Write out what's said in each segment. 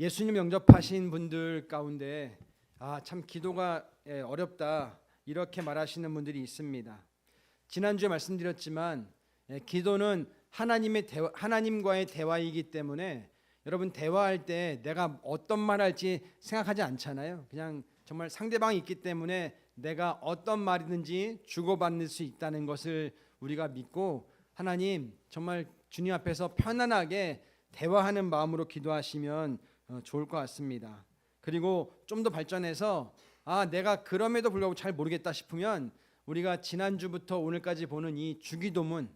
예수님 영접하신 분들 가운데 참 기도가 어렵다 이렇게 말하시는 분들이 있습니다. 지난주에 말씀드렸지만 기도는 하나님과의 대화이기 때문에 여러분 대화할 때 내가 어떤 말 할지 생각하지 않잖아요. 그냥 정말 상대방이 있기 때문에 내가 어떤 말이든지 주고받을 수 있다는 것을 우리가 믿고 하나님 정말 주님 앞에서 편안하게 대화하는 마음으로 기도하시면 좋을 것 같습니다. 그리고 좀 더 발전해서 내가 그럼에도 불구하고 잘 모르겠다 싶으면 우리가 지난주부터 오늘까지 보는 이 주기도문,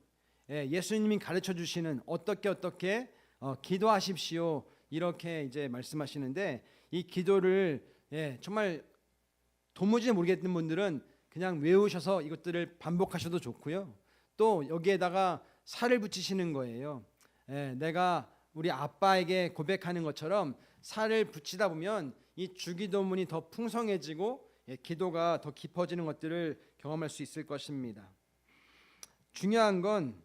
예수님이 가르쳐 주시는 어떻게 기도하십시오 이렇게 이제 말씀하시는데, 이 기도를 정말 도무지 모르겠는 분들은 그냥 외우셔서 이것들을 반복하셔도 좋고요. 또 여기에다가 살을 붙이시는 거예요. 내가 우리 아빠에게 고백하는 것처럼 살을 붙이다 보면 이 주기도문이 더 풍성해지고 기도가 더 깊어지는 것들을 경험할 수 있을 것입니다. 중요한 건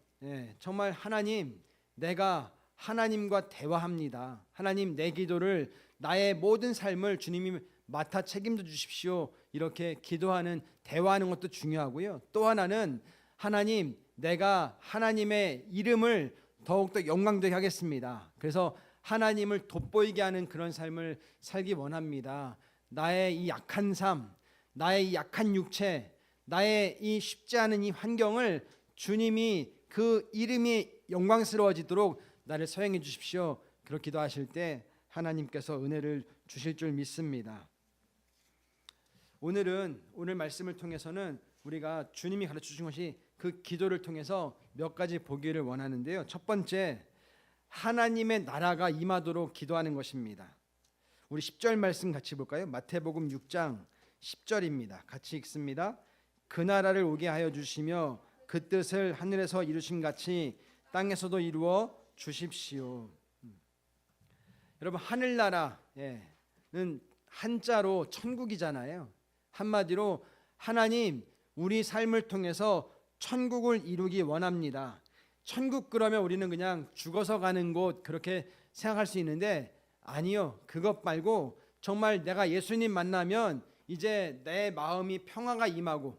정말 하나님, 내가 하나님과 대화합니다. 하나님, 내 기도를, 나의 모든 삶을 주님이 맡아 책임져 주십시오. 이렇게 기도하는, 대화하는 것도 중요하고요. 또 하나는 하나님, 내가 하나님의 이름을 더욱더 영광되게 하겠습니다. 그래서 하나님을 돋보이게 하는 그런 삶을 살기 원합니다. 나의 이 약한 삶, 나의 이 약한 육체, 나의 이 쉽지 않은 이 환경을 주님이 그 이름이 영광스러워지도록 나를 사용해 주십시오. 그렇게 기도하실 때 하나님께서 은혜를 주실 줄 믿습니다. 오늘 말씀을 통해서는 우리가 주님이 가르쳐 주신 것이 그 기도를 통해서 몇 가지 보기를 원하는데요. 첫 번째, 하나님의 나라가 임하도록 기도하는 것입니다. 우리 10절 말씀 같이 볼까요? 마태복음 6장 10절입니다. 같이 읽습니다. 그 나라를 오게 하여 주시며 그 뜻을 하늘에서 이루신 같이 땅에서도 이루어 주십시오. 여러분, 하늘나라는 한자로 천국이잖아요. 한마디로 하나님, 우리 삶을 통해서 천국을 이루기 원합니다. 천국 그러면 우리는 그냥 죽어서 가는 곳 그렇게 생각할 수 있는데, 아니요. 그것 말고 정말 내가 예수님 만나면 이제 내 마음이 평화가 임하고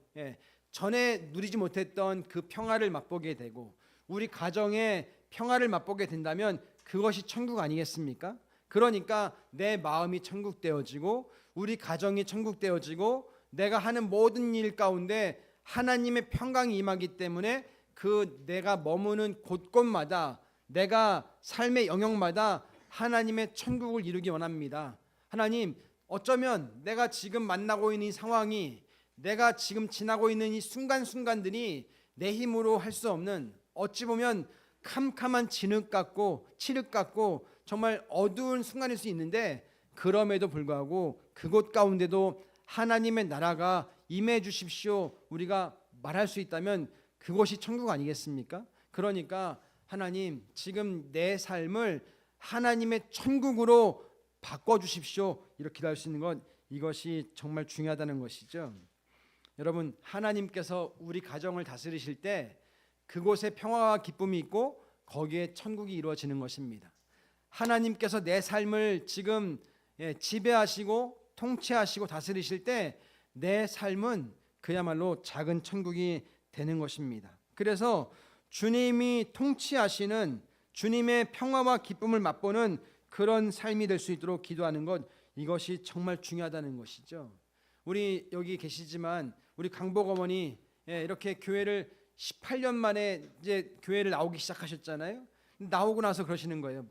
전에 누리지 못했던 그 평화를 맛보게 되고, 우리 가정에 평화를 맛보게 된다면 그것이 천국 아니겠습니까? 그러니까 내 마음이 천국 되어지고 우리 가정이 천국 되어지고 내가 하는 모든 일 가운데 하나님의 평강이 임하기 때문에 그 내가 머무는 곳곳마다, 내가 삶의 영역마다 하나님의 천국을 이루기 원합니다. 하나님, 어쩌면 내가 지금 만나고 있는 이 상황이, 내가 지금 지나고 있는 이 순간순간들이 내 힘으로 할 수 없는, 어찌 보면 캄캄한 칠흑 같고 정말 어두운 순간일 수 있는데, 그럼에도 불구하고 그곳 가운데도 하나님의 나라가 임해 주십시오 우리가 말할 수 있다면 그것이 천국 아니겠습니까? 그러니까 하나님, 지금 내 삶을 하나님의 천국으로 바꿔주십시오 이렇게 기도할 수 있는 것, 이것이 정말 중요하다는 것이죠. 여러분, 하나님께서 우리 가정을 다스리실 때 그곳에 평화와 기쁨이 있고 거기에 천국이 이루어지는 것입니다. 하나님께서 내 삶을 지금 지배하시고 통치하시고 다스리실 때 내 삶은 그야말로 작은 천국이 되는 것입니다. 그래서 주님이 통치하시는, 주님의 평화와 기쁨을 맛보는 그런 삶이 될 수 있도록 기도하는 것, 이것이 정말 중요하다는 것이죠. 우리 여기 계시지만 우리 강복 어머니 이렇게 교회를 18년 만에 이제 교회를 나오기 시작하셨잖아요. 나오고 나서 그러시는 거예요.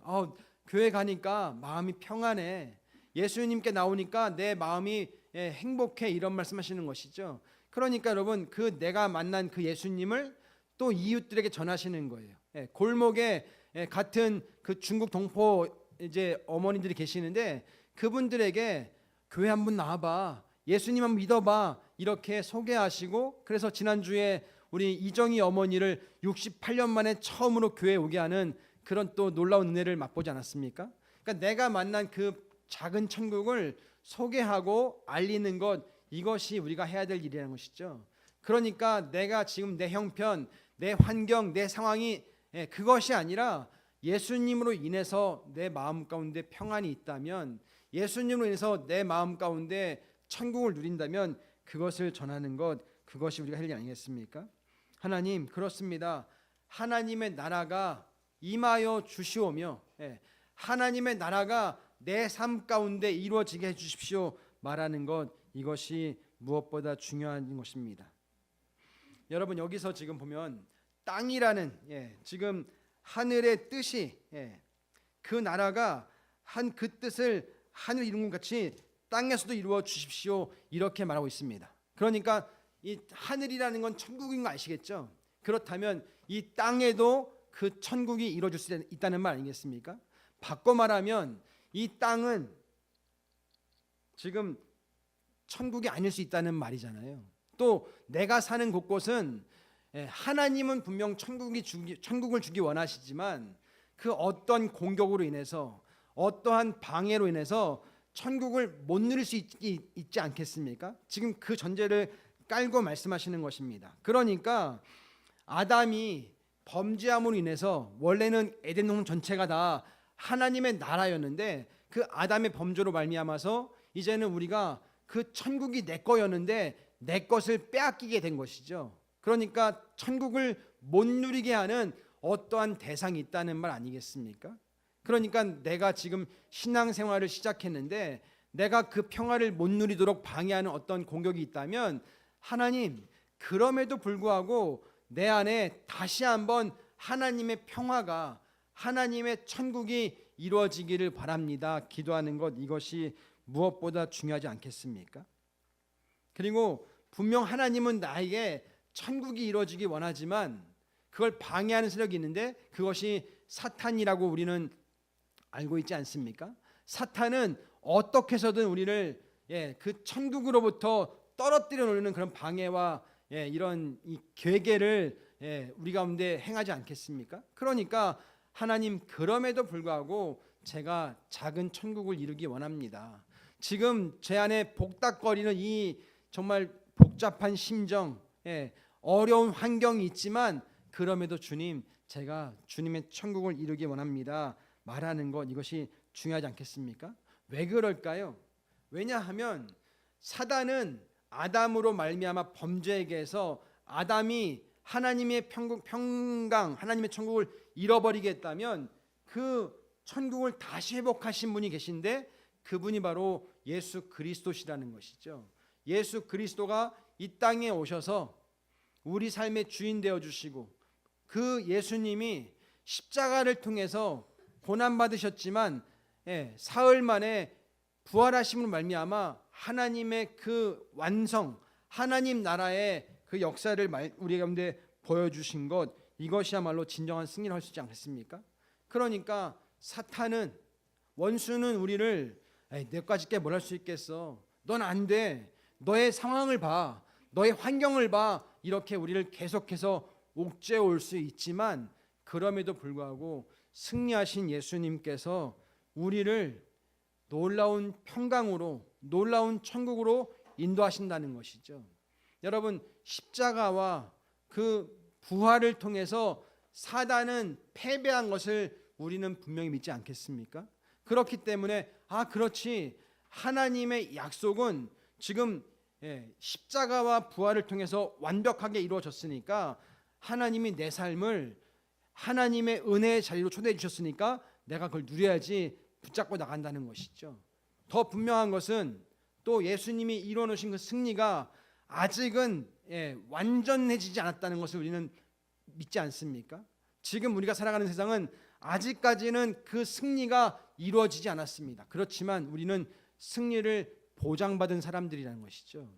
교회 가니까 마음이 평안해. 예수님께 나오니까 내 마음이 행복해. 이런 말씀하시는 것이죠. 그러니까 여러분, 그 내가 만난 그 예수님을 또 이웃들에게 전하시는 거예요. 골목에 같은 그 중국 동포 이제 어머니들이 계시는데 그분들에게 교회 한번 나와봐, 예수님 한번 믿어봐 이렇게 소개하시고, 그래서 지난주에 우리 이정희 어머니를 68년 만에 처음으로 교회에 오게 하는 그런 또 놀라운 은혜를 맛보지 않았습니까? 그러니까 내가 만난 그 작은 천국을 소개하고 알리는 것, 이것이 우리가 해야 될 일이라는 것이죠. 그러니까 내가 지금 내 형편, 내 환경, 내 상황이 그것이 아니라 예수님으로 인해서 내 마음 가운데 평안이 있다면, 예수님으로 인해서 내 마음 가운데 천국을 누린다면 그것을 전하는 것, 그것이 우리가 할 일 아니겠습니까? 하나님, 그렇습니다. 하나님의 나라가 임하여 주시오며, 하나님의 나라가 내 삶 가운데 이루어지게 해주십시오 말하는 것, 이것이 무엇보다 중요한 것입니다. 여러분, 여기서 지금 보면 땅이라는 지금 하늘의 뜻이, 그 나라가 그 뜻을 하늘 이룬 것 같이 땅에서도 이루어 주십시오 이렇게 말하고 있습니다. 그러니까 이 하늘이라는 건 천국인 거 아시겠죠? 그렇다면 이 땅에도 그 천국이 이루어질 수 있다는 말 아니겠습니까? 바꿔 말하면 이 땅은 지금 천국이 아닐 수 있다는 말이잖아요. 또 내가 사는 곳곳은 하나님은 분명 천국을 주기 원하시지만 그 어떤 공격으로 인해서, 어떠한 방해로 인해서 천국을 못 누릴 수 있지 않겠습니까? 지금 그 전제를 깔고 말씀하시는 것입니다. 그러니까 아담이 범죄함으로 인해서 원래는 에덴 동산 전체가 다 하나님의 나라였는데 그 아담의 범죄로 말미암아서 이제는 우리가 그 천국이 내 거였는데 내 것을 빼앗기게 된 것이죠. 그러니까 천국을 못 누리게 하는 어떠한 대상이 있다는 말 아니겠습니까? 그러니까 내가 지금 신앙생활을 시작했는데 내가 그 평화를 못 누리도록 방해하는 어떤 공격이 있다면, 하나님, 그럼에도 불구하고 내 안에 다시 한번 하나님의 평화가, 하나님의 천국이 이루어지기를 바랍니다 기도하는 것, 이것이 무엇보다 중요하지 않겠습니까? 그리고 분명 하나님은 나에게 천국이 이루어지기 원하지만 그걸 방해하는 세력이 있는데 그것이 사탄이라고 우리는 알고 있지 않습니까? 사탄은 어떻게 해서든 우리를 그 천국으로부터 떨어뜨려 놓는 그런 방해와 이런 이 괴계를 우리 가운데 행하지 않겠습니까? 그러니까 하나님, 그럼에도 불구하고 제가 작은 천국을 이루기 원합니다. 지금 제 안에 복닥거리는 이 정말 복잡한 심정, 어려운 환경이 있지만 그럼에도 주님, 제가 주님의 천국을 이루기 원합니다 말하는 것, 이것이 중요하지 않겠습니까? 왜 그럴까요? 왜냐하면 사단은 아담으로 말미암아 범죄에게 해서 아담이 하나님의 평강, 하나님의 천국을 잃어버리게 했다면 그 천국을 다시 회복하신 분이 계신데 그분이 바로 예수 그리스도시라는 것이죠. 예수 그리스도가 이 땅에 오셔서 우리 삶의 주인 되어 주시고, 그 예수님이 십자가를 통해서 고난 받으셨지만 사흘 만에 부활하심으로 말미암아 하나님의 그 완성, 하나님 나라의 그 역사를 우리 가운데 보여주신 것, 이것이야말로 진정한 승리를 할 수 있지 않겠습니까? 그러니까 사탄은, 원수는 우리를 너까지 게 뭘 할 수 있겠어, 넌 안 돼, 너의 상황을 봐, 너의 환경을 봐, 이렇게 우리를 계속해서 옥죄어 올 수 있지만 그럼에도 불구하고 승리하신 예수님께서 우리를 놀라운 평강으로, 놀라운 천국으로 인도하신다는 것이죠. 여러분, 십자가와 그 부활을 통해서 사단은 패배한 것을 우리는 분명히 믿지 않겠습니까? 그렇기 때문에 그렇지, 하나님의 약속은 지금 십자가와 부활을 통해서 완벽하게 이루어졌으니까, 하나님이 내 삶을 하나님의 은혜의 자리로 초대해 주셨으니까 내가 그걸 누려야지 붙잡고 나간다는 것이죠. 더 분명한 것은 또 예수님이 이루어놓으신 그 승리가 아직은 완전해지지 않았다는 것을 우리는 믿지 않습니까? 지금 우리가 살아가는 세상은 아직까지는 그 승리가 이루어지지 않았습니다. 그렇지만 우리는 승리를 보장받은 사람들이라는 것이죠.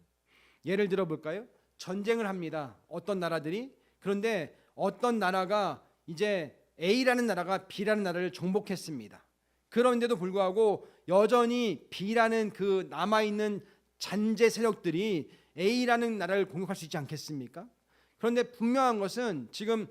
예를 들어 볼까요? 전쟁을 합니다. 어떤 나라들이. 그런데 어떤 나라가 이제 A라는 나라가 B라는 나라를 정복했습니다. 그런데도 불구하고 여전히 B라는 그 남아있는 잔재 세력들이 A라는 나라를 공격할 수 있지 않겠습니까? 그런데 분명한 것은 지금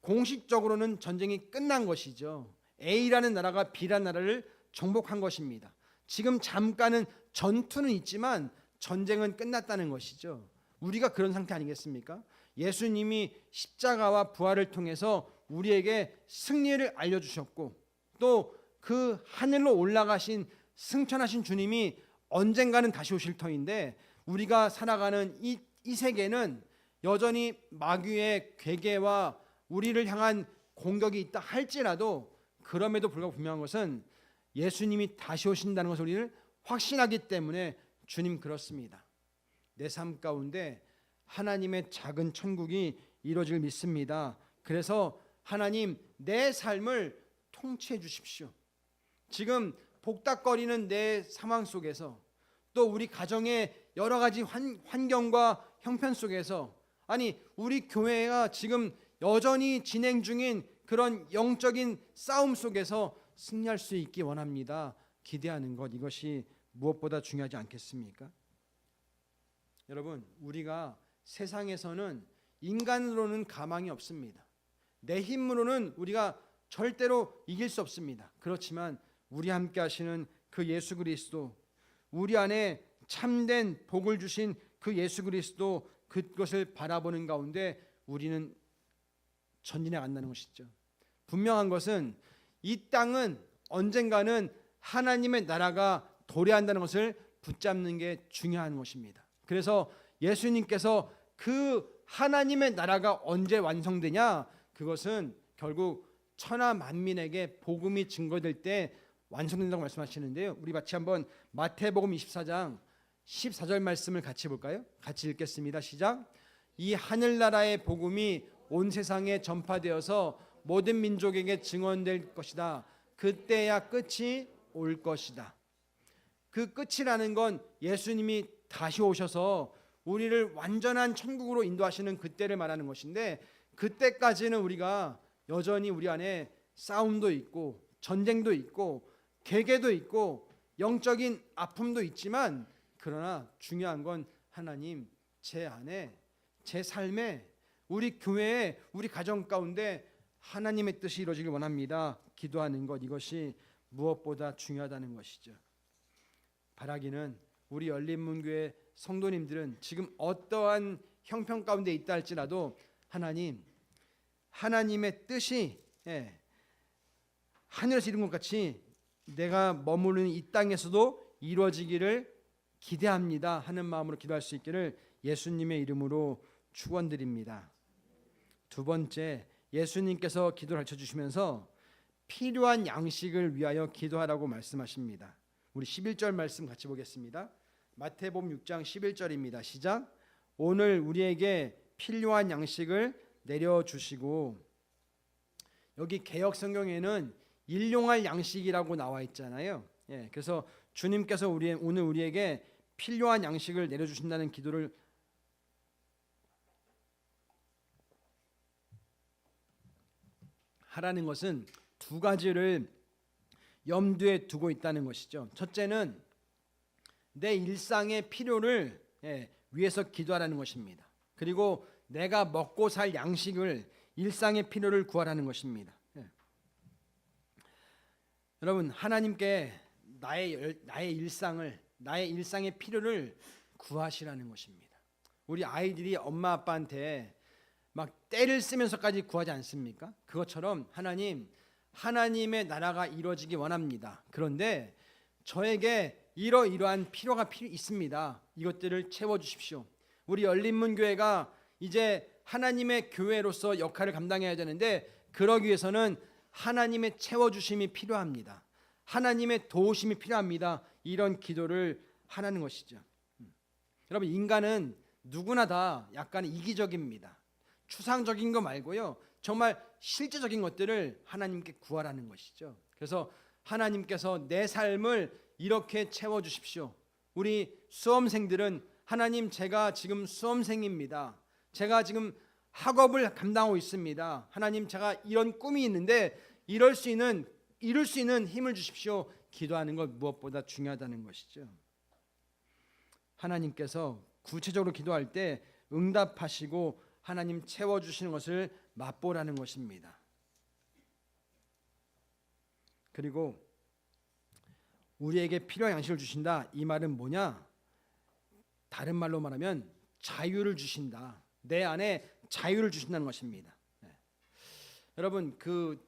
공식적으로는 전쟁이 끝난 것이죠. A라는 나라가 B라는 나라를 정복한 것입니다. 지금 잠깐은 전투는 있지만 전쟁은 끝났다는 것이죠. 우리가 그런 상태 아니겠습니까? 예수님이 십자가와 부활을 통해서 우리에게 승리를 알려주셨고 또 그 하늘로 올라가신 승천하신 주님이 언젠가는 다시 오실 터인데 우리가 살아가는 이 세계는 여전히 마귀의 괴계와 우리를 향한 공격이 있다 할지라도 그럼에도 불구하고 분명한 것은 예수님이 다시 오신다는 것을 우리를 확신하기 때문에 주님 그렇습니다. 내 삶 가운데 하나님의 작은 천국이 이루어질 믿습니다. 그래서 하나님 내 삶을 통치해 주십시오. 지금 복닥거리는 내 상황 속에서 또 우리 가정의 여러 가지 환경과 형편 속에서 아니 우리 교회가 지금 여전히 진행 중인 그런 영적인 싸움 속에서 승리할 수 있기 원합니다. 기대하는 것 이것이 무엇보다 중요하지 않겠습니까? 여러분 우리가 세상에서는 인간으로는 가망이 없습니다. 내 힘으로는 우리가 절대로 이길 수 없습니다. 그렇지만 우리 함께 하시는 그 예수 그리스도 우리 안에 참된 복을 주신 그 예수 그리스도 그것을 바라보는 가운데 우리는 전진해 간다는 것이죠. 분명한 것은 이 땅은 언젠가는 하나님의 나라가 도래한다는 것을 붙잡는 게 중요한 것입니다. 그래서 예수님께서 그 하나님의 나라가 언제 완성되냐? 그것은 결국 천하 만민에게 복음이 증거될 때 완성된다고 말씀하시는데요. 우리 같이 한번 마태복음 24장 14절 말씀을 같이 볼까요? 같이 읽겠습니다. 시작. 이 하늘나라의 복음이 온 세상에 전파되어서 모든 민족에게 증언될 것이다. 그때야 끝이 올 것이다. 그 끝이라는 건 예수님이 다시 오셔서 우리를 완전한 천국으로 인도하시는 그때를 말하는 것인데 그때까지는 우리가 여전히 우리 안에 싸움도 있고 전쟁도 있고 괴계도 있고 영적인 아픔도 있지만 그러나 중요한 건 하나님 제 안에 제 삶에 우리 교회에 우리 가정 가운데 하나님의 뜻이 이루어지길 원합니다. 기도하는 것 이것이 무엇보다 중요하다는 것이죠. 바라기는 우리 열린문교회 성도님들은 지금 어떠한 형편 가운데 있다 할지라도 하나님의 뜻이 하늘에서 이룬 것 같이 내가 머무르는 이 땅에서도 이루어지기를 기대합니다 하는 마음으로 기도할 수 있기를 예수님의 이름으로 축원드립니다. 두 번째, 예수님께서 기도를 가르쳐 주시면서 필요한 양식을 위하여 기도하라고 말씀하십니다. 우리 11절 말씀 같이 보겠습니다. 마태복음 6장 11절입니다. 시작. 오늘 우리에게 필요한 양식을 내려주시고, 여기 개역 성경에는 일용할 양식이라고 나와 있잖아요. 그래서 주님께서 오늘 우리에게 필요한 양식을 내려주신다는 기도를 하라는 것은 두 가지를 염두에 두고 있다는 것이죠. 첫째는 내 일상의 필요를 위해서 기도하라는 것입니다. 그리고 내가 먹고 살 양식을 일상의 필요를 구하라는 것입니다. 여러분 하나님께 나의 일상의 필요를 구하시라는 것입니다. 우리 아이들이 엄마 아빠한테 막 떼를 쓰면서까지 구하지 않습니까? 그것처럼 하나님의 나라가 이루어지기 원합니다. 그런데 저에게 이러이러한 필요가 있습니다. 이것들을 채워주십시오. 우리 열린문교회가 이제 하나님의 교회로서 역할을 감당해야 되는데 그러기 위해서는 하나님의 채워주심이 필요합니다. 하나님의 도우심이 필요합니다. 이런 기도를 하라는 것이죠. 여러분 인간은 누구나 다 약간 이기적입니다. 추상적인 거 말고요. 정말 실제적인 것들을 하나님께 구하라는 것이죠. 그래서 하나님께서 내 삶을 이렇게 채워주십시오. 우리 수험생들은 하나님 제가 지금 수험생입니다. 제가 지금 학업을 감당하고 있습니다. 하나님 제가 이런 꿈이 있는데 이룰 수 있는 힘을 주십시오. 기도하는 것 무엇보다 중요하다는 것이죠. 하나님께서 구체적으로 기도할 때 응답하시고 하나님 채워주시는 것을 맛보라는 것입니다. 그리고 우리에게 필요한 양식을 주신다. 이 말은 뭐냐? 다른 말로 말하면 자유를 주신다. 내 안에 자유를 주신다는 것입니다. 여러분 그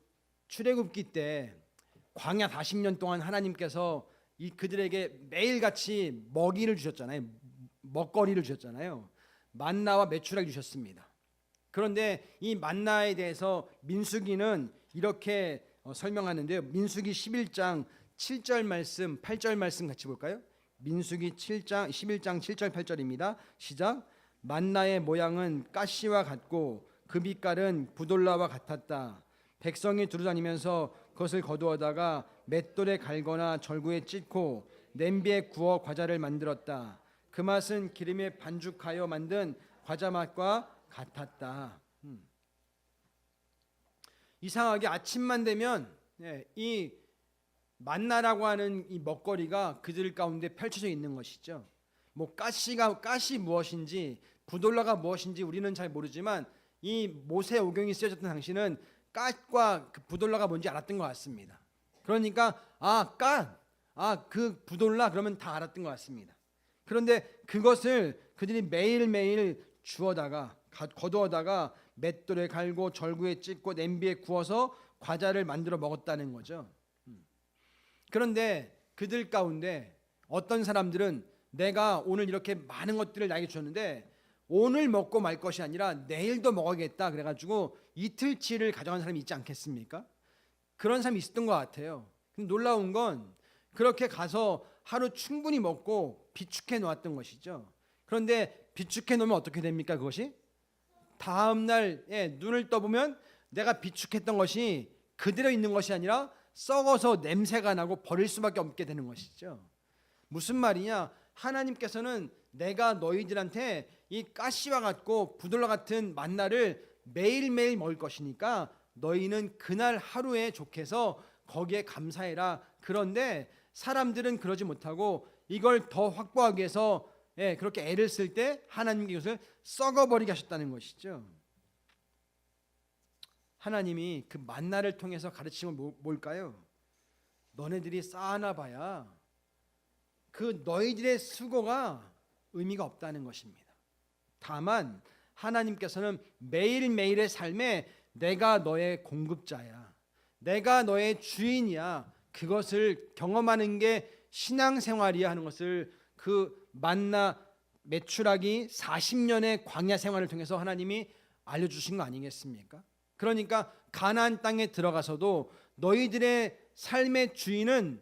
출애굽기 때 광야 40년 동안 하나님께서 그들에게 매일같이 먹이를 주셨잖아요. 먹거리를 주셨잖아요. 만나와 메추라기 주셨습니다. 그런데 이 만나에 대해서 민수기는 이렇게 설명하는데요. 민수기 11장 7절 말씀, 8절 말씀 같이 볼까요? 민수기 7장 11장 7절 8절입니다. 시작. 만나의 모양은 가시와 같고 그 빛깔은 부돌라와 같았다. 백성이 두루다니면서 그것을 거두어다가 맷돌에 갈거나 절구에 찢고 냄비에 구워 과자를 만들었다. 그 맛은 기름에 반죽하여 만든 과자 맛과 같았다. 이상하게 아침만 되면 이 만나라고 하는 이 먹거리가 그들 가운데 펼쳐져 있는 것이죠. 뭐 가시 무엇인지 부돌라가 무엇인지 우리는 잘 모르지만 이 모세오경이 쓰여졌던 당시는 갓과 그 부돌라가 뭔지 알았던 것 같습니다. 그러니까 그 부돌라 그러면 다 알았던 것 같습니다. 그런데 그것을 그들이 매일매일 주워다가 거두어다가 맷돌에 갈고 절구에 찢고 냄비에 구워서 과자를 만들어 먹었다는 거죠. 그런데 그들 가운데 어떤 사람들은 내가 오늘 이렇게 많은 것들을 나에게 줬는데 오늘 먹고 말 것이 아니라 내일도 먹어야겠다 그래가지고 이틀치를 가져간 사람이 있지 않겠습니까? 그런 사람이 있었던 것 같아요. 근데 놀라운 건 그렇게 가서 하루 충분히 먹고 비축해 놓았던 것이죠. 그런데 비축해 놓으면 어떻게 됩니까? 그것이 다음 날 눈을 떠보면 내가 비축했던 것이 그대로 있는 것이 아니라 썩어서 냄새가 나고 버릴 수밖에 없게 되는 것이죠. 무슨 말이냐? 하나님께서는 내가 너희들한테 이 가시와 같고 부돌라 같은 만나를 매일매일 먹을 것이니까 너희는 그날 하루에 족해서 거기에 감사해라. 그런데 사람들은 그러지 못하고 이걸 더 확보하기 위해서 그렇게 애를 쓸 때 하나님께 이것을 썩어버리게 하셨다는 것이죠. 하나님이 그 만나를 통해서 가르치면 뭘까요? 너네들이 쌓아놔 봐야 그 너희들의 수고가 의미가 없다는 것입니다. 다만 하나님께서는 매일매일의 삶에 내가 너의 공급자야, 내가 너의 주인이야, 그것을 경험하는 게 신앙생활이야 하는 것을 그 만나 메추라기 40년의 광야 생활을 통해서 하나님이 알려주신 거 아니겠습니까? 그러니까 가나안 땅에 들어가서도 너희들의 삶의 주인은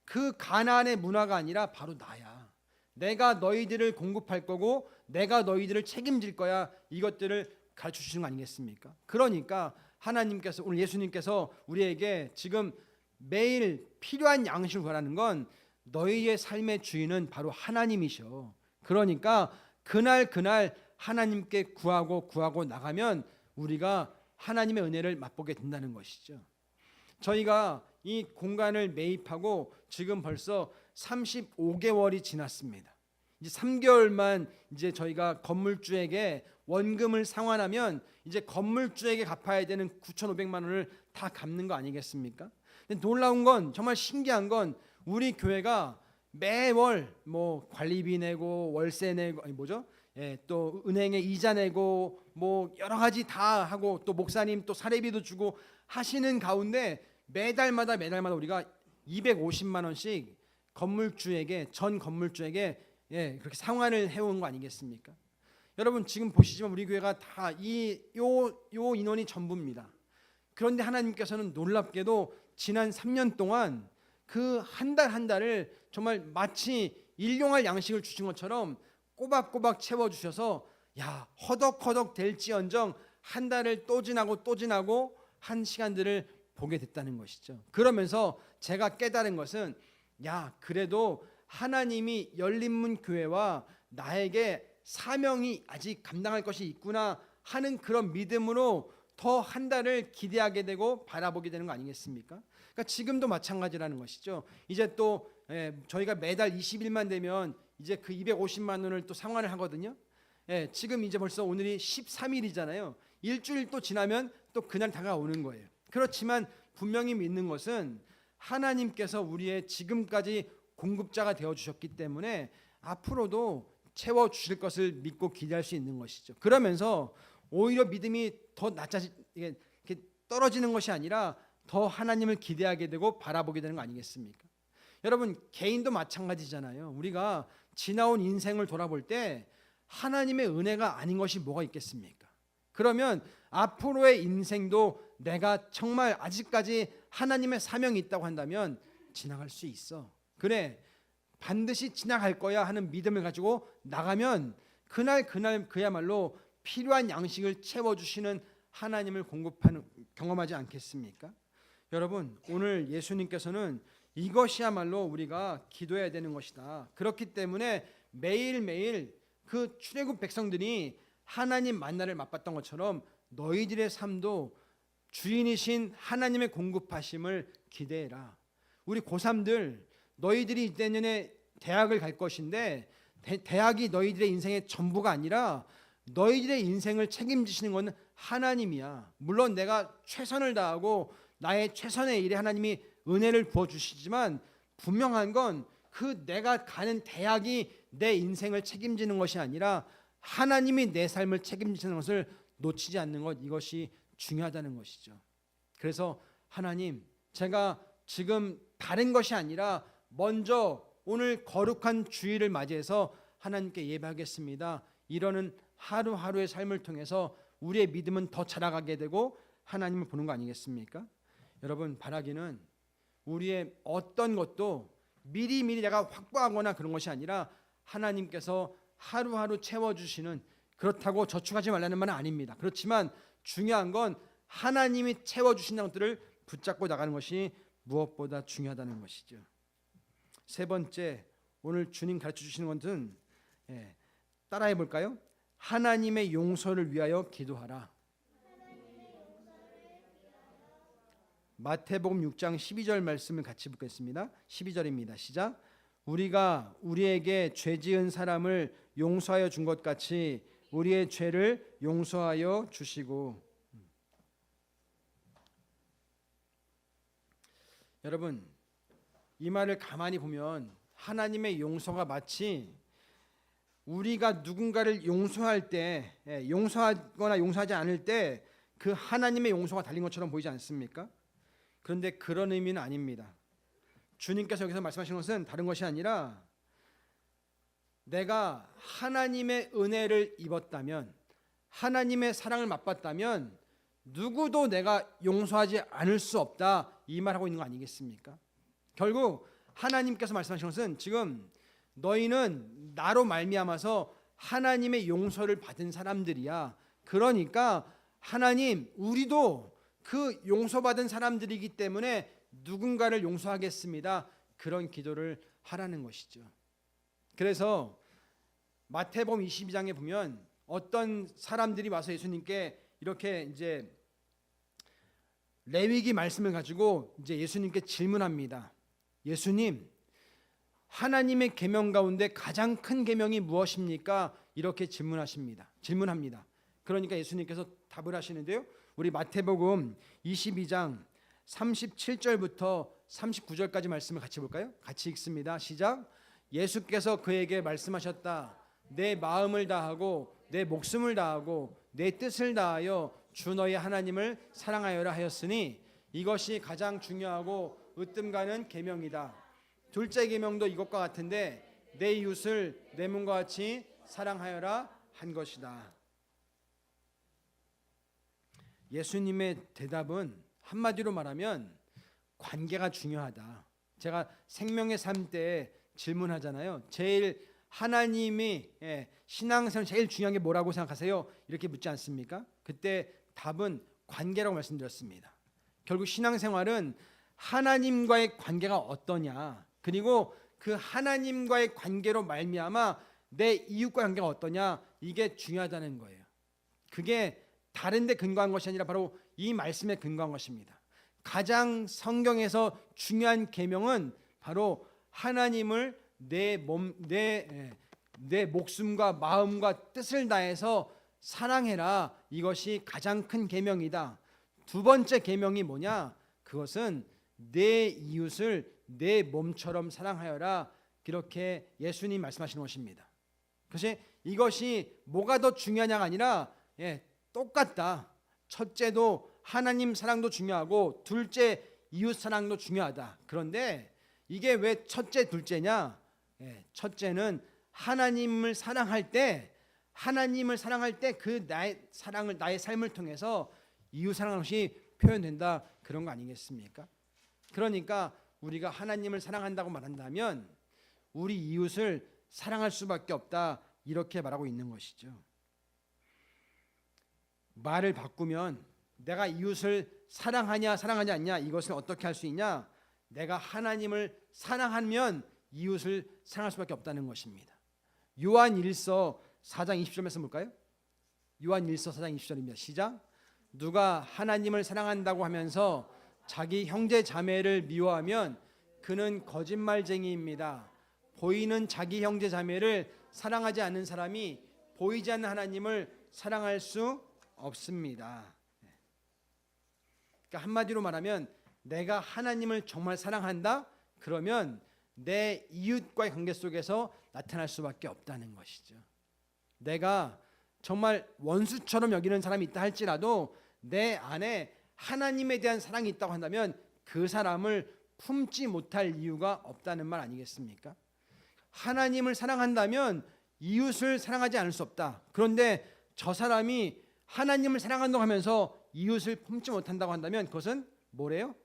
그 가나안의 문화가 아니라 바로 나야. 내가 너희들을 공급할 거고 내가 너희들을 책임질 거야. 이것들을 가르쳐 주시는 거 아니겠습니까? 그러니까 하나님께서 오늘 예수님께서 우리에게 지금 매일 필요한 양식을 구하라는 건 너희의 삶의 주인은 바로 하나님이셔. 그러니까 그날 하나님께 구하고 나가면 우리가 하나님의 은혜를 맛보게 된다는 것이죠. 저희가 이 공간을 매입하고 지금 벌써 35개월이 지났습니다. 이제 3개월만 이제 저희가 건물주에게 원금을 상환하면 이제 건물주에게 갚아야 되는 9,500만 원을 다 갚는 거 아니겠습니까? 근데 놀라운 건 정말 신기한 건 우리 교회가 매월 뭐 관리비 내고 월세 내고 또 은행에 이자 내고 뭐 여러 가지 다 하고 또 목사님 또 사례비도 주고 하시는 가운데 매달마다 우리가 250만 원씩 전 건물주에게 그렇게 상환을 해온 거 아니겠습니까? 여러분 지금 보시지만 우리 교회가 다 요 인원이 전부입니다. 그런데 하나님께서는 놀랍게도 지난 3년 동안 그 한 달 한 달을 정말 마치 일용할 양식을 주신 것처럼 꼬박꼬박 채워주셔서 야 허덕허덕 될지언정 한 달을 또 지나고 한 시간들을 보게 됐다는 것이죠. 그러면서 제가 깨달은 것은 야 그래도 하나님이 열린문 교회와 나에게 사명이 아직 감당할 것이 있구나 하는 그런 믿음으로 더 한 달을 기대하게 되고 바라보게 되는 거 아니겠습니까? 그러니까 지금도 마찬가지라는 것이죠. 이제 또 저희가 매달 20일만 되면 이제 그 250만 원을 또 상환을 하거든요. 지금 이제 벌써 오늘이 13일이잖아요. 일주일 또 지나면 또 그날 다가오는 거예요. 그렇지만 분명히 믿는 것은 하나님께서 우리의 지금까지 공급자가 되어 주셨기 때문에 앞으로도 채워 주실 것을 믿고 기대할 수 있는 것이죠. 그러면서 오히려 믿음이 더 떨어지는 것이 아니라 더 하나님을 기대하게 되고 바라보게 되는 거 아니겠습니까? 여러분, 개인도 마찬가지잖아요. 우리가 지나온 인생을 돌아볼 때 하나님의 은혜가 아닌 것이 뭐가 있겠습니까? 그러면 앞으로의 인생도 내가 정말 아직까지 하나님의 사명이 있다고 한다면 지나갈 수 있어. 그래, 반드시 지나갈 거야 하는 믿음을 가지고 나가면 그날 그야말로 필요한 양식을 채워주시는 하나님을 경험하지 않겠습니까? 여러분, 오늘 예수님께서는 이것이야말로 우리가 기도해야 되는 것이다. 그렇기 때문에 매일매일 그 출애굽 백성들이 하나님 만나를 맛봤던 것처럼 너희들의 삶도 주인이신 하나님의 공급하심을 기대해라. 우리 고3들, 너희들이 이제 내년에 대학을 갈 것인데 대학이 너희들의 인생의 전부가 아니라 너희들의 인생을 책임지시는 것은 하나님이야. 물론 내가 최선을 다하고 나의 최선의 일에 하나님이 은혜를 부어주시지만 분명한 건 그 내가 가는 대학이 내 인생을 책임지는 것이 아니라 하나님이 내 삶을 책임지는 것을 놓치지 않는 것, 이것이 중요하다는 것이죠. 그래서 하나님, 제가 지금 다른 것이 아니라 먼저 오늘 거룩한 주일을 맞이해서 하나님께 예배하겠습니다. 이러는 하루하루의 삶을 통해서 우리의 믿음은 더 자라가게 되고 하나님을 보는 거 아니겠습니까? 여러분, 바라기는 우리의 어떤 것도 미리미리 내가 확보하거나 그런 것이 아니라 하나님께서 하루하루 채워주시는, 그렇다고 저축하지 말라는 말은 아닙니다. 그렇지만 중요한 건 하나님이 채워주시는 것들을 붙잡고 나가는 것이 무엇보다 중요하다는 것이죠. 세 번째, 오늘 주님 가르쳐 주시는 것은 따라해 볼까요? 하나님의 용서를 위하여 기도하라. 마태복음 6장 12절 말씀을 같이 보겠습니다. 12절입니다. 시작. 우리가 우리에게 죄 지은 사람을 용서하여 준 것 같이 우리의 죄를 용서하여 주시고. 여러분, 이 말을 가만히 보면 하나님의 용서가 마치 우리가 누군가를 용서할 때, 용서하거나 용서하지 않을 때 그 하나님의 용서가 달린 것처럼 보이지 않습니까? 그런데 그런 의미는 아닙니다. 주님께서 여기서 말씀하시는 것은 다른 것이 아니라 내가 하나님의 은혜를 입었다면, 하나님의 사랑을 맛봤다면 누구도 내가 용서하지 않을 수 없다, 이 말하고 있는 거 아니겠습니까? 결국 하나님께서 말씀하시는 것은 지금 너희는 나로 말미암아서 하나님의 용서를 받은 사람들이야. 그러니까 하나님, 우리도 그 용서받은 사람들이기 때문에 누군가를 용서하겠습니다. 그런 기도를 하라는 것이죠. 그래서 마태복음 22장에 보면 어떤 사람들이 와서 예수님께 이렇게 이제 레위기 말씀을 가지고 이제 예수님께 질문합니다. 예수님, 하나님의 계명 가운데 가장 큰 계명이 무엇입니까? 이렇게 질문합니다. 그러니까 예수님께서 답을 하시는데요. 우리 마태복음 22장 37절부터 39절까지 말씀을 같이 볼까요? 같이 읽습니다. 시작. 예수께서 그에게 말씀하셨다. 내 마음을 다하고 내 목숨을 다하고 내 뜻을 다하여 주 너희 하나님을 사랑하여라 하였으니 이것이 가장 중요하고 으뜸 가는 계명이다. 둘째 계명도 이것과 같은데 내 이웃을 내 몸과 같이 사랑하여라 한 것이다. 예수님의 대답은 한마디로 말하면 관계가 중요하다. 제가 생명의 삶 때 질문하잖아요. 제일 하나님이 신앙생활 제일 중요한 게 뭐라고 생각하세요? 이렇게 묻지 않습니까? 그때 답은 관계라고 말씀드렸습니다. 결국 신앙생활은 하나님과의 관계가 어떠냐, 그리고 그 하나님과의 관계로 말미암아 내 이웃과 관계가 어떠냐, 이게 중요하다는 거예요. 그게 다른 데 근거한 것이 아니라 바로 이 말씀에 근거한 것입니다. 가장 성경에서 중요한 계명은 바로 하나님을 내 목숨과 마음과 뜻을 다해서 사랑해라. 이것이 가장 큰 계명이다. 두 번째 계명이 뭐냐? 그것은 내 이웃을 내 몸처럼 사랑하여라. 이렇게 예수님 말씀하시는 것입니다. 그래서 이것이 뭐가 더 중요하냐가 아니라 똑같다. 첫째도 하나님 사랑도 중요하고 둘째 이웃 사랑도 중요하다. 그런데 이게 왜 첫째 둘째냐? 첫째는 하나님을 사랑할 때 그 나의 삶을 통해서 이웃 사랑하는 것이 표현된다, 그런 거 아니겠습니까? 그러니까 우리가 하나님을 사랑한다고 말한다면 우리 이웃을 사랑할 수밖에 없다, 이렇게 말하고 있는 것이죠. 말을 바꾸면 내가 이웃을 사랑하냐 사랑하지 않냐, 이것을 어떻게 할 수 있냐? 내가 하나님을 사랑하면 이웃을 사랑할 수밖에 없다는 것입니다. 요한일서 4장 20절 말씀 볼까요? 요한일서 4장 20절입니다. 시작. 누가 하나님을 사랑한다고 하면서 자기 형제 자매를 미워하면 그는 거짓말쟁이입니다. 보이는 자기 형제 자매를 사랑하지 않는 사람이 보이지 않는 하나님을 사랑할 수 없습니다. 그러니까 한마디로 말하면 내가 하나님을 정말 사랑한다? 그러면 내 이웃과의 관계 속에서 나타날 수밖에 없다는 것이죠. 내가 정말 원수처럼 여기는 사람이 있다 할지라도 내 안에 하나님에 대한 사랑이 있다고 한다면 그 사람을 품지 못할 이유가 없다는 말 아니겠습니까? 하나님을 사랑한다면 이웃을 사랑하지 않을 수 없다. 그런데 저 사람이 하나님을 사랑한다고 하면서 이웃을 품지 못한다고 한다면 그것은 뭐래요?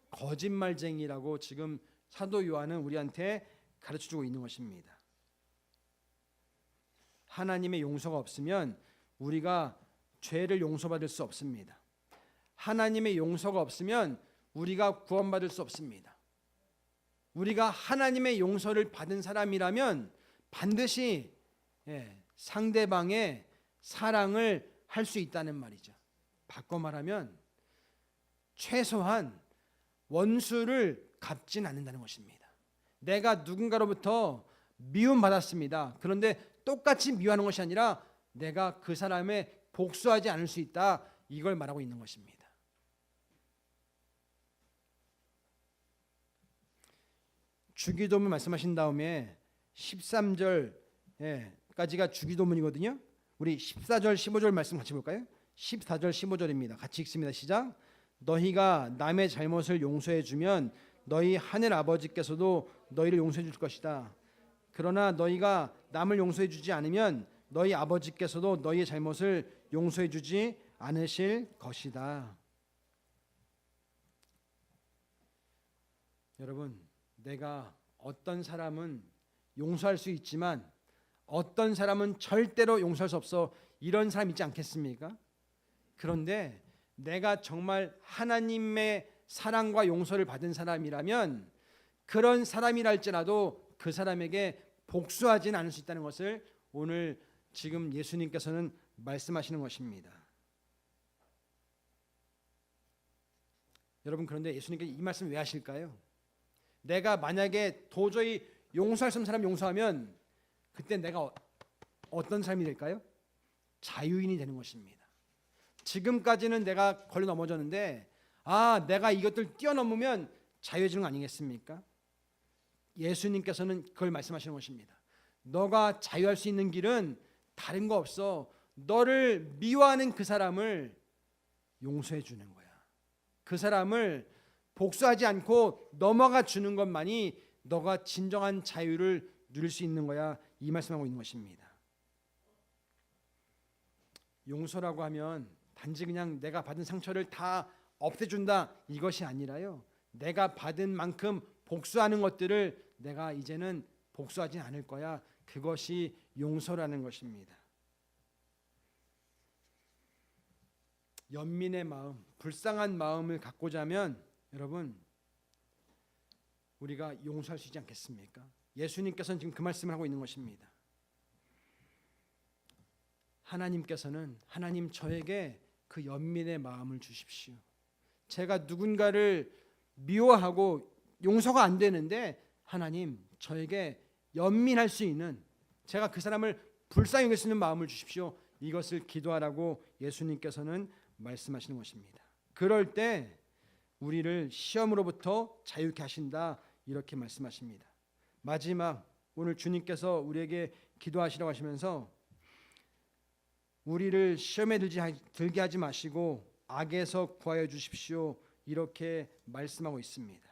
거짓말쟁이라고 지금 사도 요한은 우리한테 가르쳐주고 있는 것입니다. 하나님의 용서가 없으면 우리가 죄를 용서받을 수 없습니다. 하나님의 용서가 없으면 우리가 구원받을 수 없습니다. 우리가 하나님의 용서를 받은 사람이라면 반드시 상대방의 사랑을 할 수 있다는 말이죠. 바꿔 말하면 최소한 원수를 갚진 않는다는 것입니다. 내가 누군가로부터 미움받았습니다. 그런데 똑같이 미워하는 것이 아니라 내가 그 사람의 복수하지 않을 수 있다, 이걸 말하고 있는 것입니다. 주기도문 말씀하신 다음에 13절까지가 주기도문이거든요. 우리 14절 15절 말씀 같이 볼까요? 14절 15절입니다. 같이 읽습니다. 시작. 너희가 남의 잘못을 용서해 주면 너희 하늘 아버지께서도 너희를 용서해 줄 것이다. 그러나 너희가 남을 용서해 주지 않으면 너희 아버지께서도 너희의 잘못을 용서해 주지 않으실 것이다. 여러분, 내가 어떤 사람은 용서할 수 있지만 어떤 사람은 절대로 용서할 수 없어, 이런 사람 있지 않겠습니까? 그런데 내가 정말 하나님의 사랑과 용서를 받은 사람이라면 그런 사람이랄지라도 그 사람에게 복수하지는 않을 수 있다는 것을 오늘 지금 예수님께서는 말씀하시는 것입니다. 여러분, 그런데 예수님께서 이 말씀 왜 하실까요? 내가 만약에 도저히 용서할 수 없는 사람 용서하면 그때 내가 어떤 삶이 될까요? 자유인이 되는 것입니다. 지금까지는 내가 걸려 넘어졌는데 내가 이것들 뛰어넘으면 자유해지는 거 아니겠습니까? 예수님께서는 그걸 말씀하시는 것입니다. 너가 자유할 수 있는 길은 다른 거 없어. 너를 미워하는 그 사람을 용서해 주는 거야. 그 사람을 복수하지 않고 넘어가 주는 것만이 너가 진정한 자유를 누릴 수 있는 거야, 이 말씀하고 있는 것입니다. 용서라고 하면 단지 그냥 내가 받은 상처를 다 없애준다, 이것이 아니라요, 내가 받은 만큼 복수하는 것들을 내가 이제는 복수하지 않을 거야, 그것이 용서라는 것입니다. 연민의 마음, 불쌍한 마음을 갖고자 하면 여러분, 우리가 용서할 수 있지 않겠습니까? 예수님께서는 지금 그 말씀을 하고 있는 것입니다. 하나님께서는 하나님 저에게 그 연민의 마음을 주십시오. 제가 누군가를 미워하고 용서가 안 되는데 하나님 저에게 연민할 수 있는, 제가 그 사람을 불쌍히 여길 수 있는 마음을 주십시오. 이것을 기도하라고 예수님께서는 말씀하시는 것입니다. 그럴 때 우리를 시험으로부터 자유케 하신다, 이렇게 말씀하십니다. 마지막, 오늘 주님께서 우리에게 기도하시라고 하시면서 우리를 시험에 들게 하지 마시고 악에서 구하여 주십시오. 이렇게 말씀하고 있습니다.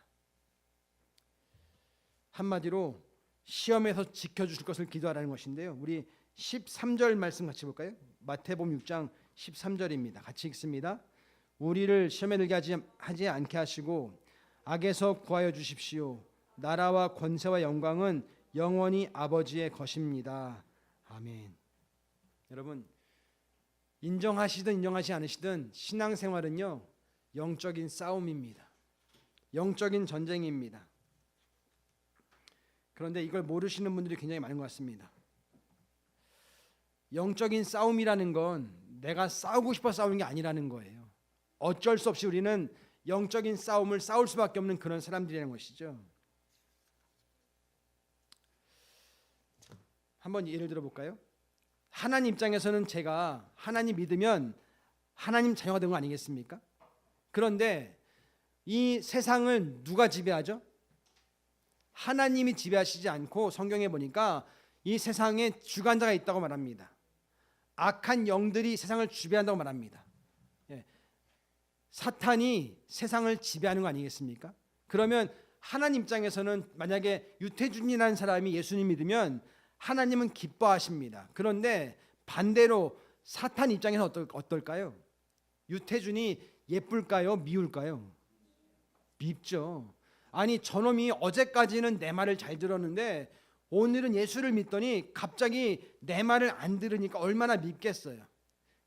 한마디로 시험에서 지켜주실 것을 기도하라는 것인데요. 우리 13절 말씀 같이 볼까요? 마태복음 6장 13절입니다. 같이 읽습니다. 우리를 시험에 들게 하지 않게 하시고 악에서 구하여 주십시오. 나라와 권세와 영광은 영원히 아버지의 것입니다. 아멘. 여러분, 인정하시든 인정하지 않으시든 신앙생활은요, 영적인 싸움입니다. 영적인 전쟁입니다. 그런데 이걸 모르시는 분들이 굉장히 많은 것 같습니다. 영적인 싸움이라는 건 내가 싸우고 싶어 싸우는 게 아니라는 거예요. 어쩔 수 없이 우리는 영적인 싸움을 싸울 수밖에 없는 그런 사람들이라는 것이죠. 한번 예를 들어 볼까요? 하나님 입장에서는 제가 하나님 믿으면 하나님 자녀가 된 거 아니겠습니까? 그런데 이 세상을 누가 지배하죠? 하나님이 지배하시지 않고 성경에 보니까 이 세상에 주관자가 있다고 말합니다. 악한 영들이 세상을 지배한다고 말합니다. 사탄이 세상을 지배하는 거 아니겠습니까? 그러면 하나님 입장에서는 만약에 유태준이라는 사람이 예수님 믿으면 하나님은 기뻐하십니다. 그런데 반대로 사탄 입장에서 어떨까요? 유태준이 예쁠까요? 미울까요? 밉죠. 아니 저놈이 어제까지는 내 말을 잘 들었는데 오늘은 예수를 믿더니 갑자기 내 말을 안 들으니까 얼마나 밉겠어요.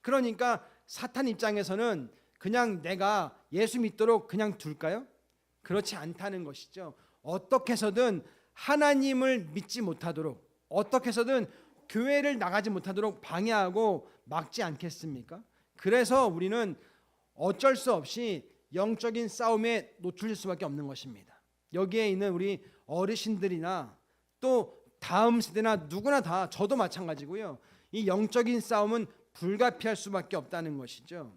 그러니까 사탄 입장에서는 그냥 내가 예수 믿도록 그냥 둘까요? 그렇지 않다는 것이죠. 어떻게 해서든 하나님을 믿지 못하도록, 어떻게 해서든 교회를 나가지 못하도록 방해하고 막지 않겠습니까? 그래서 우리는 어쩔 수 없이 영적인 싸움에 노출될 수밖에 없는 것입니다. 여기에 있는 우리 어르신들이나 또 다음 세대나 누구나 다, 저도 마찬가지고요. 이 영적인 싸움은 불가피할 수밖에 없다는 것이죠.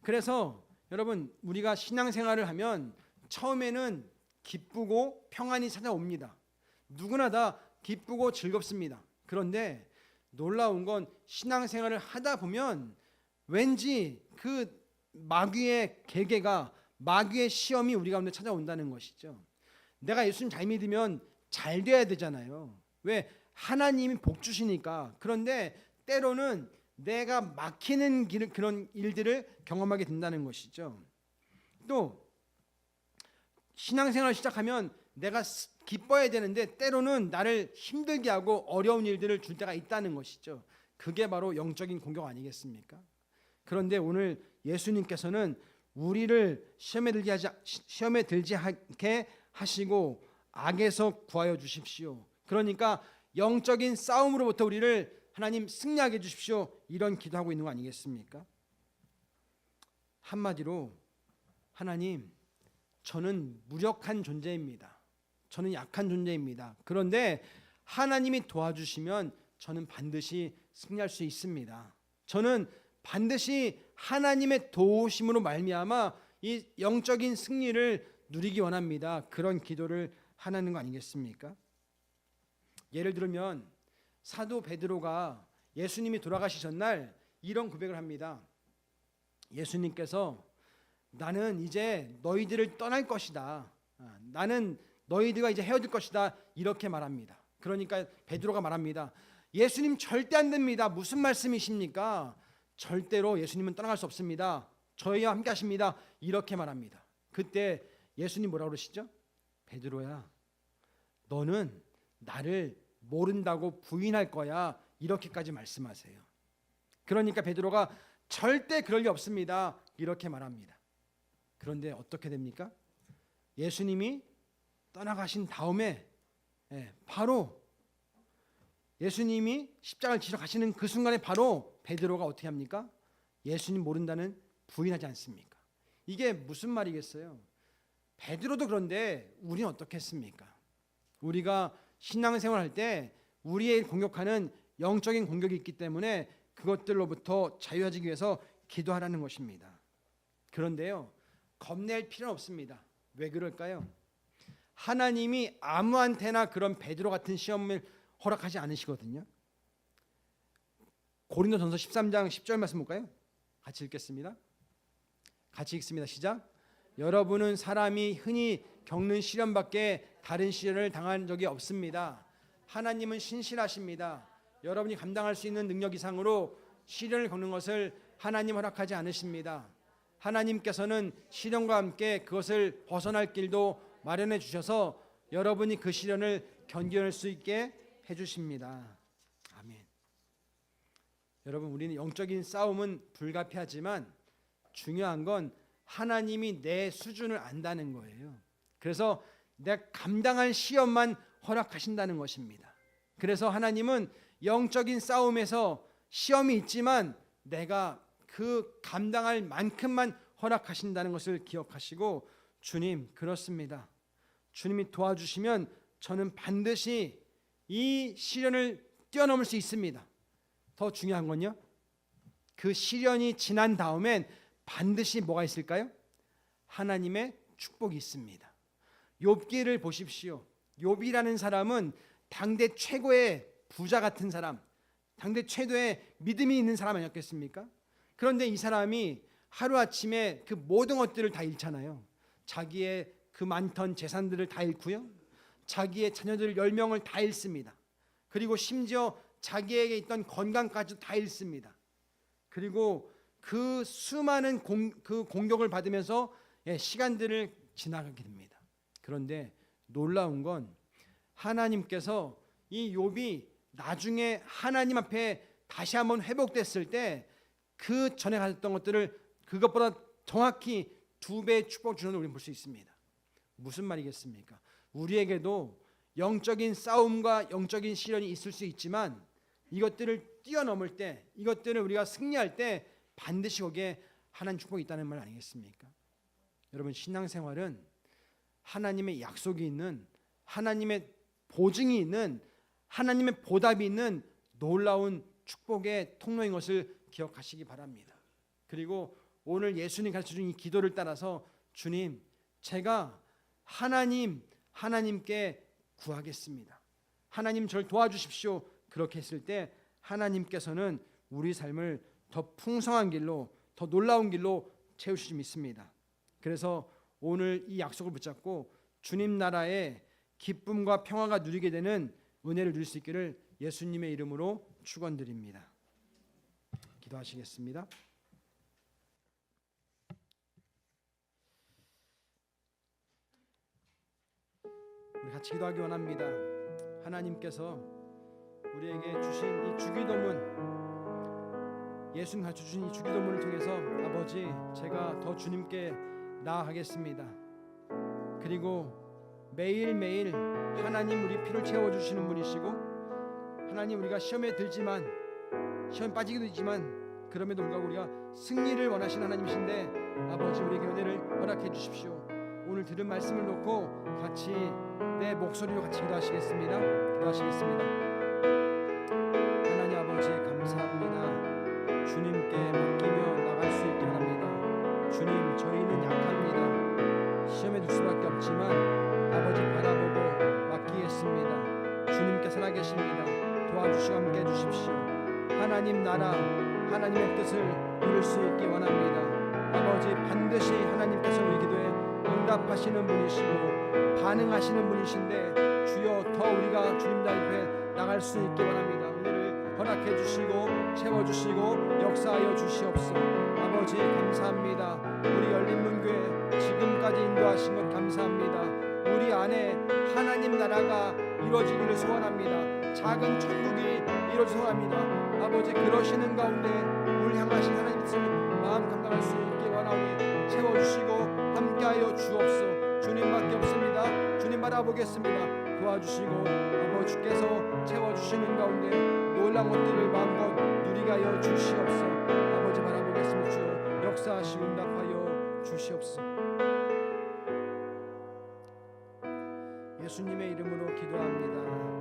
그래서 여러분, 우리가 신앙생활을 하면 처음에는 기쁘고 평안이 찾아옵니다. 누구나 다 기쁘고 즐겁습니다. 그런데 놀라운 건 신앙생활을 하다 보면 왠지 그 마귀의 계계가, 마귀의 시험이 우리 가운데 찾아온다는 것이죠. 내가 예수님 잘 믿으면 잘 돼야 되잖아요. 왜? 하나님이 복 주시니까. 그런데 때로는 내가 막히는 그런 일들을 경험하게 된다는 것이죠. 또 신앙생활을 시작하면 내가 기뻐야 되는데 때로는 나를 힘들게 하고 어려운 일들을 줄 때가 있다는 것이죠. 그게 바로 영적인 공격 아니겠습니까? 그런데 오늘 예수님께서는 우리를 시험에 들지 않게 하시고 악에서 구하여 주십시오. 그러니까 영적인 싸움으로부터 우리를 하나님 승리하게 해주십시오. 이런 기도하고 있는 거 아니겠습니까? 한마디로 하나님, 저는 무력한 존재입니다. 저는 약한 존재입니다. 그런데 하나님이 도와주시면 저는 반드시 승리할 수 있습니다. 저는 반드시 하나님의 도우심으로 말미암아 이 영적인 승리를 누리기 원합니다. 그런 기도를 하는 거 아니겠습니까? 예를 들면 사도 베드로가 예수님이 돌아가시 전날 이런 고백을 합니다. 예수님께서 나는 이제 너희들을 떠날 것이다. 나는 너희들과 이제 헤어질 것이다. 이렇게 말합니다. 그러니까 베드로가 말합니다. 예수님 절대 안 됩니다. 무슨 말씀이십니까? 절대로 예수님은 떠나갈 수 없습니다. 저희와 함께 하십니다. 이렇게 말합니다. 그때 예수님 뭐라고 그러시죠? 베드로야, 너는 나를 모른다고 부인할 거야. 이렇게까지 말씀하세요. 그러니까 베드로가 절대 그럴 리 없습니다. 이렇게 말합니다. 그런데 어떻게 됩니까? 예수님이 떠나가신 다음에 바로 예수님이 십자가를 지러 가시는 그 순간에 바로 베드로가 어떻게 합니까? 예수님 모른다는 부인하지 않습니까? 이게 무슨 말이겠어요? 베드로도 그런데 우리는 어떻게 했습니까? 우리가 신앙생활 할 때 우리의 공격하는 영적인 공격이 있기 때문에 그것들로부터 자유하기 위해서 기도하라는 것입니다. 그런데요, 겁낼 필요는 없습니다. 왜 그럴까요? 하나님이 아무한테나 그런 베드로 같은 시험을 허락하지 않으시거든요. 고린도전서 13장 10절 말씀 볼까요? 같이 읽겠습니다. 같이 읽습니다. 시작. 여러분은 사람이 흔히 겪는 시련밖에 다른 시련을 당한 적이 없습니다. 하나님은 신실하십니다. 여러분이 감당할 수 있는 능력 이상으로 시련을 겪는 것을 하나님 허락하지 않으십니다. 하나님께서는 시련과 함께 그것을 벗어날 길도 마련해 주셔서 여러분이 그 시련을 견뎌낼 수 있게 해주십니다. 아멘. 여러분, 우리는 영적인 싸움은 불가피하지만 중요한 건 하나님이 내 수준을 안다는 거예요. 그래서 내가 감당할 시험만 허락하신다는 것입니다. 그래서 하나님은 영적인 싸움에서 시험이 있지만 내가 그 감당할 만큼만 허락하신다는 것을 기억하시고, 주님 그렇습니다. 주님이 도와주시면 저는 반드시 이 시련을 뛰어넘을 수 있습니다. 더 중요한 건요, 그 시련이 지난 다음엔 반드시 뭐가 있을까요? 하나님의 축복이 있습니다. 욥기를 보십시오. 욥이라는 사람은 당대 최고의 부자 같은 사람, 당대 최고의 믿음이 있는 사람 아니었겠습니까? 그런데 이 사람이 하루아침에 그 모든 것들을 다 잃잖아요. 자기의 그 많던 재산들을 다 잃고요, 자기의 자녀들 10명을 다 잃습니다. 그리고 심지어 자기에게 있던 건강까지도 다 잃습니다. 그리고 그 수많은 공격을 받으면서 시간들을 지나가게 됩니다. 그런데 놀라운 건 하나님께서 이 욥이 나중에 하나님 앞에 다시 한번 회복됐을 때 그 전에 가졌던 것들을 그것보다 정확히 2배의 축복을 주는 걸 우리는 볼 수 있습니다. 무슨 말이겠습니까? 우리에게도 영적인 싸움과 영적인 시련이 있을 수 있지만 이것들을 뛰어넘을 때, 이것들을 우리가 승리할 때 반드시 거기에 하나님 축복이 있다는 말 아니겠습니까? 여러분, 신앙생활은 하나님의 약속이 있는, 하나님의 보증이 있는, 하나님의 보답이 있는 놀라운 축복의 통로인 것을 기억하시기 바랍니다. 그리고 오늘 예수님 가르쳐준 이 기도를 따라서 주님, 제가 하나님께 구하겠습니다. 하나님 저를 도와주십시오. 그렇게 했을 때 하나님께서는 우리 삶을 더 풍성한 길로, 더 놀라운 길로 채우실 줄 믿습니다. 그래서 오늘 이 약속을 붙잡고 주님 나라의 기쁨과 평화가 누리게 되는 은혜를 누릴 수 있기를 예수님의 이름으로 축원드립니다. 기도하시겠습니다. 우리 같이 기도하기 원합니다. 하나님께서 우리에게 주신 이 주기도문, 예수님 가르쳐주신 이 주기도문을 통해서 아버지, 제가 더 주님께 나아가겠습니다. 그리고 매일매일 하나님 우리 피를 채워주시는 분이시고, 하나님 우리가 시험에 들지만, 시험에 빠지기도 있지만 그럼에도 불구하고 우리가 승리를 원하시는 하나님이신데 아버지, 우리에게 은혜를 허락해 주십시오. 오늘 들은 말씀을 놓고 같이 내 목소리로 같이 기도하시겠습니다. 하나님 아버지, 감사합니다. 주님께 맡기며 나갈 수 있게 합니다. 주님, 저희는 약합니다. 시험에 들 수밖에 없지만 아버지 바라보고 맡기겠습니다. 주님께 살아계십니다. 도와주시고 함께 해주십시오. 하나님 나라, 하나님의 뜻을 이룰 수 있게 원합니다. 아버지, 반드시 하나님께서 우리 기도에 응답하시는 분이시고 반응하시는 분이신데 주여, 더 우리가 주님 앞에 나갈 수 있게 원합니다. 은혜를 허락해 주시고 채워주시고 역사하여 주시옵소서. 아버지 감사합니다. 우리 열린문교회 지금까지 인도하신 것 감사합니다. 우리 안에 하나님 나라가 이루어지기를 소원합니다. 작은 천국이 이루어지기 소원합니다. 아버지, 그러시는 가운데 우리 향하신 하나님 뜻을 마음 감당할 수 있게 원하오니 채워주시고 함께하여 주옵소서. 주님밖에 없습니다. 주님 바라보겠습니다. 도와주시고 아버지, 주께서 채워주시는 가운데 놀라운 것들을 마음껏 누리게 하여 주시옵소서. 아버지 바라보겠습니다. 주여 역사하시고 응답하여 주시옵소서. 예수님의 이름으로 기도합니다.